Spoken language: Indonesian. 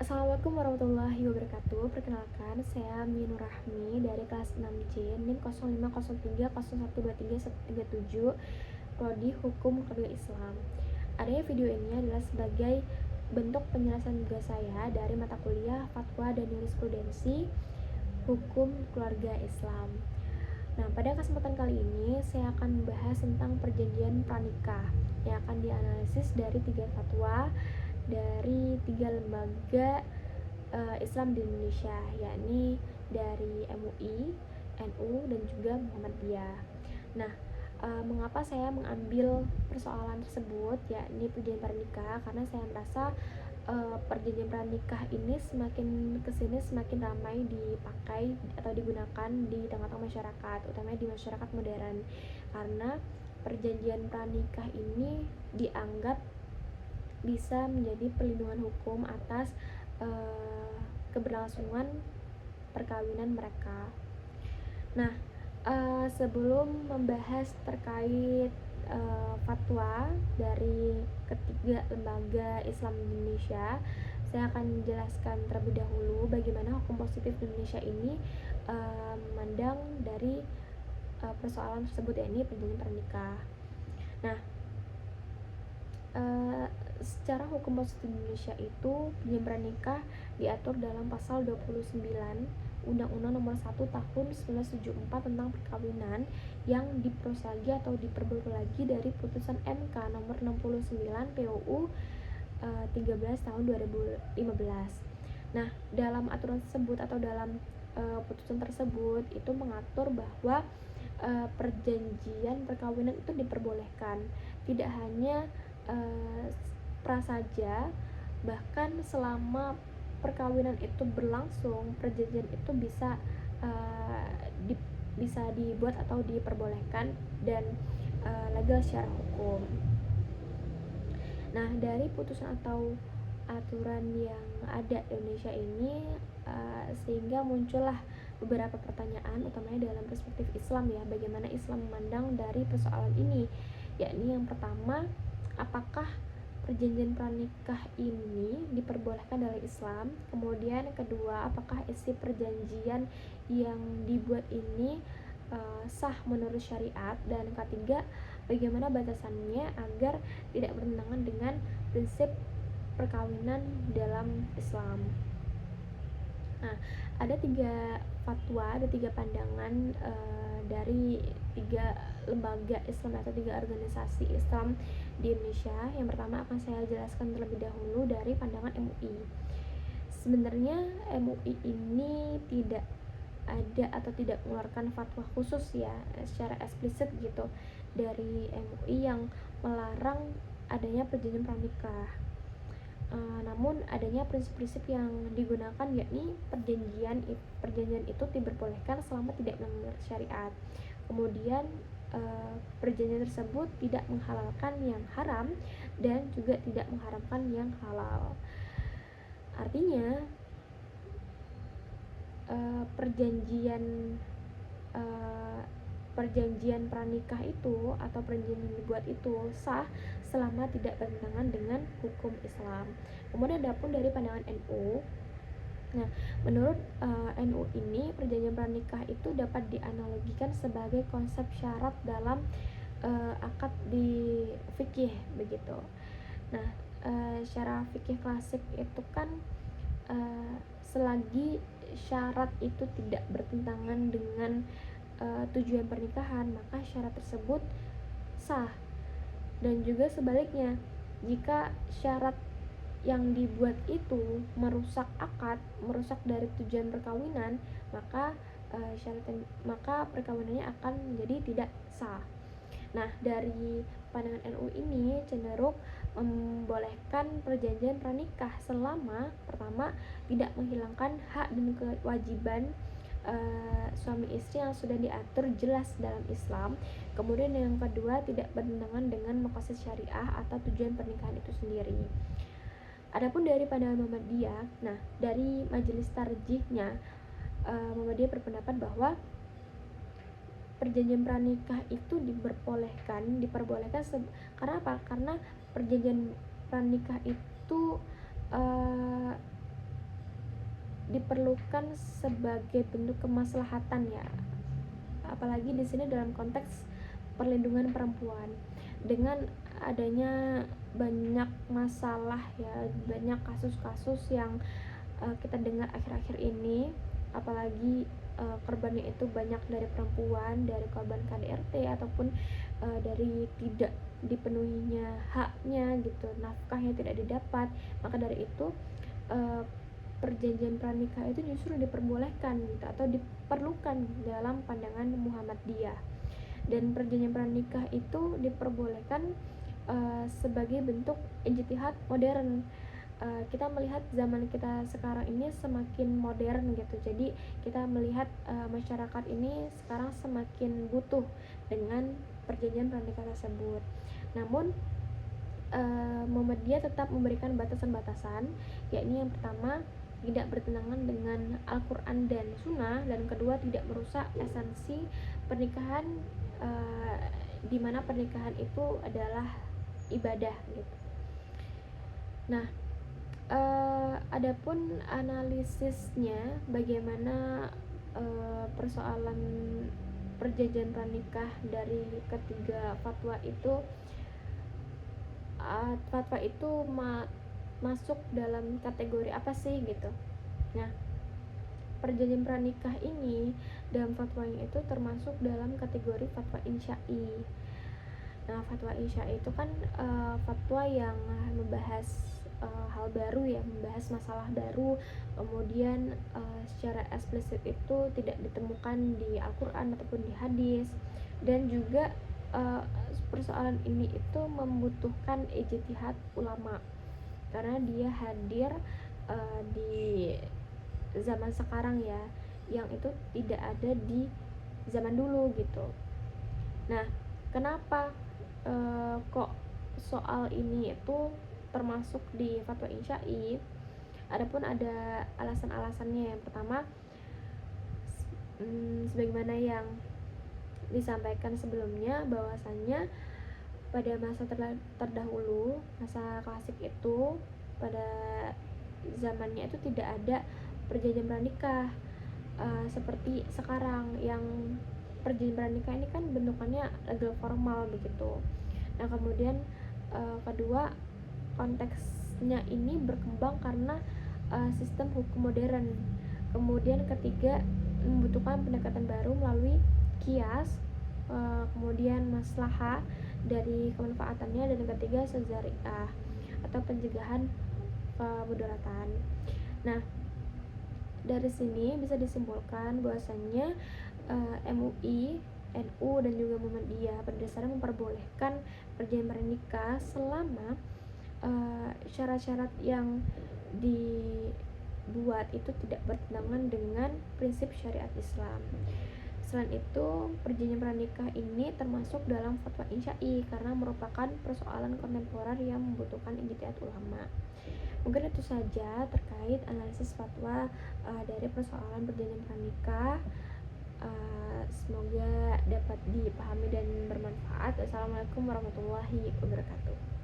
Assalamualaikum warahmatullahi wabarakatuh. Perkenalkan, saya Minur Rahmi dari kelas 6C, NIM 0503012337, Prodi Hukum Keluarga Islam. Adanya video ini adalah sebagai bentuk penjelasan tugas saya dari mata kuliah Fatwa dan Jurisprudensi Hukum Keluarga Islam. Nah, pada kesempatan kali ini saya akan membahas tentang perjanjian pranikah yang akan dianalisis dari 3 fatwa dari 3 lembaga Islam di Indonesia, yakni dari MUI, NU, dan juga Muhammadiyah. Nah, mengapa saya mengambil persoalan tersebut, yakni perjanjian pranikah? Karena saya merasa perjanjian pranikah ini semakin kesini semakin ramai dipakai atau digunakan di tengah-tengah masyarakat, utamanya di masyarakat modern, karena perjanjian pranikah ini dianggap bisa menjadi perlindungan hukum atas keberlangsungan perkawinan mereka. Nah, sebelum membahas terkait fatwa dari ketiga lembaga Islam di Indonesia, saya akan menjelaskan terlebih dahulu bagaimana hukum positif di Indonesia ini memandang dari persoalan tersebut, yakni perjanjian pernikah. Nah, secara hukum positif Indonesia itu perjanjian pernikah diatur dalam pasal 29 Undang-Undang Nomor 1 Tahun 1974 tentang perkawinan yang diproses lagi atau diperbarui lagi dari putusan MK Nomor 69 PUU 13 tahun 2015. Nah, dalam aturan tersebut atau dalam putusan tersebut itu mengatur bahwa perjanjian perkawinan itu diperbolehkan, tidak hanya prasaja, bahkan selama perkawinan itu berlangsung, perjanjian itu bisa dibuat atau diperbolehkan dan legal secara hukum. Nah, dari putusan atau aturan yang ada di Indonesia ini sehingga muncullah beberapa pertanyaan, utamanya dalam perspektif Islam ya, bagaimana Islam memandang dari persoalan ini, yakni yang pertama, apakah perjanjian pranikah ini diperbolehkan dalam Islam? Kemudian yang kedua, apakah isi perjanjian yang dibuat ini sah menurut syariat? Dan ketiga, bagaimana batasannya agar tidak bertentangan dengan prinsip perkawinan dalam Islam? Nah, ada 3 fatwa, ada 3 pandangan dari 3 lembaga Islam atau 3 organisasi Islam di Indonesia. Yang pertama akan saya jelaskan terlebih dahulu dari pandangan MUI. Sebenarnya MUI ini tidak ada atau tidak mengeluarkan fatwa khusus ya secara eksplisit gitu dari MUI yang melarang adanya perjanjian pranikah. Namun adanya prinsip-prinsip yang digunakan, yakni perjanjian itu diperbolehkan selama tidak melanggar syariat. Kemudian perjanjian tersebut tidak menghalalkan yang haram dan juga tidak mengharamkan yang halal. Artinya perjanjian pranikah itu atau perjanjian yang dibuat itu sah selama tidak bertentangan dengan hukum Islam. Kemudian adapun dari pandangan NU, nah menurut NU ini perjanjian pranikah itu dapat dianalogikan sebagai konsep syarat dalam akad di fikih begitu. Nah, secara fikih klasik itu kan selagi syarat itu tidak bertentangan dengan tujuan pernikahan, maka syarat tersebut sah. Dan juga sebaliknya, jika syarat yang dibuat itu merusak akad, merusak dari tujuan perkawinan, maka perkawinannya akan menjadi tidak sah. Nah, dari pandangan NU ini cenderung membolehkan perjanjian pranikah selama pertama tidak menghilangkan hak dan kewajiban suami istri yang sudah diatur jelas dalam Islam. Kemudian yang kedua, tidak bertentangan dengan maqasid syariah atau tujuan pernikahan itu sendiri. Adapun dari pandangan Muhammadiyah, nah dari majelis tarjihnya Muhammadiyah berpendapat bahwa perjanjian pranikah itu diperbolehkan karena apa? Karena perjanjian pranikah itu diperlukan sebagai bentuk kemaslahatan ya, apalagi di sini dalam konteks perlindungan perempuan. Dengan adanya banyak masalah ya, banyak kasus-kasus yang kita dengar akhir-akhir ini, apalagi korbannya itu banyak dari perempuan, dari korban KDRT ataupun dari tidak dipenuhinya haknya gitu, nafkahnya tidak didapat. Maka dari itu perjanjian pranikah itu justru diperbolehkan gitu, atau diperlukan dalam pandangan Muhammadiyah. Dan perjanjian pranikah itu diperbolehkan sebagai bentuk ijtihad modern. Kita melihat zaman kita sekarang ini semakin modern gitu, jadi kita melihat masyarakat ini sekarang semakin butuh dengan perjanjian pranikah tersebut. Namun Muhammadiyah tetap memberikan batasan-batasan, yakni yang pertama tidak bertentangan dengan Al-Quran dan Sunnah, dan kedua tidak merusak esensi pernikahan, di mana pernikahan itu adalah ibadah gitu. Nah, adapun analisisnya bagaimana persoalan perjanjian pranikah dari ketiga fatwa itu, fatwa itu masuk dalam kategori apa sih gitu. Nah, perjanjian pranikah ini dalam fatwanya itu termasuk dalam kategori fatwa insya'i. Nah, fatwa insya'i itu kan fatwa yang membahas hal baru ya, membahas masalah baru, kemudian secara eksplisit itu tidak ditemukan di Al-Quran ataupun di hadis, dan juga persoalan ini itu membutuhkan ijtihad ulama karena dia hadir di zaman sekarang ya, yang itu tidak ada di zaman dulu gitu. Nah, kenapa kok soal ini itu termasuk di fatwa insya'i? Adapun ada alasan-alasannya. Yang pertama, sebagaimana yang disampaikan sebelumnya, bahwasannya pada masa terdahulu, masa klasik itu, pada zamannya itu tidak ada perjanjian pranikah seperti sekarang, yang perjanjian pranikah ini kan bentukannya legal formal begitu. Nah, kemudian kedua, konteksnya ini berkembang karena sistem hukum modern. Kemudian ketiga, membutuhkan pendekatan baru melalui kias, kemudian maslahah dari kemanfaatannya, dan ketiga syariah atau pencegahan kemudaratan. Nah, dari sini bisa disimpulkan bahwasannya MUI, NU dan juga Muhammadiyah pada dasarnya memperbolehkan perjanjian pranikah selama syarat-syarat yang dibuat itu tidak bertentangan dengan prinsip syariat Islam. Selain itu, perjanjian pranikah ini termasuk dalam fatwa insya'i karena merupakan persoalan kontemporer yang membutuhkan ijtihad ulama. Mungkin itu saja terkait analisis fatwa dari persoalan perjanjian pranikah. Semoga dapat dipahami dan bermanfaat. Assalamualaikum warahmatullahi wabarakatuh.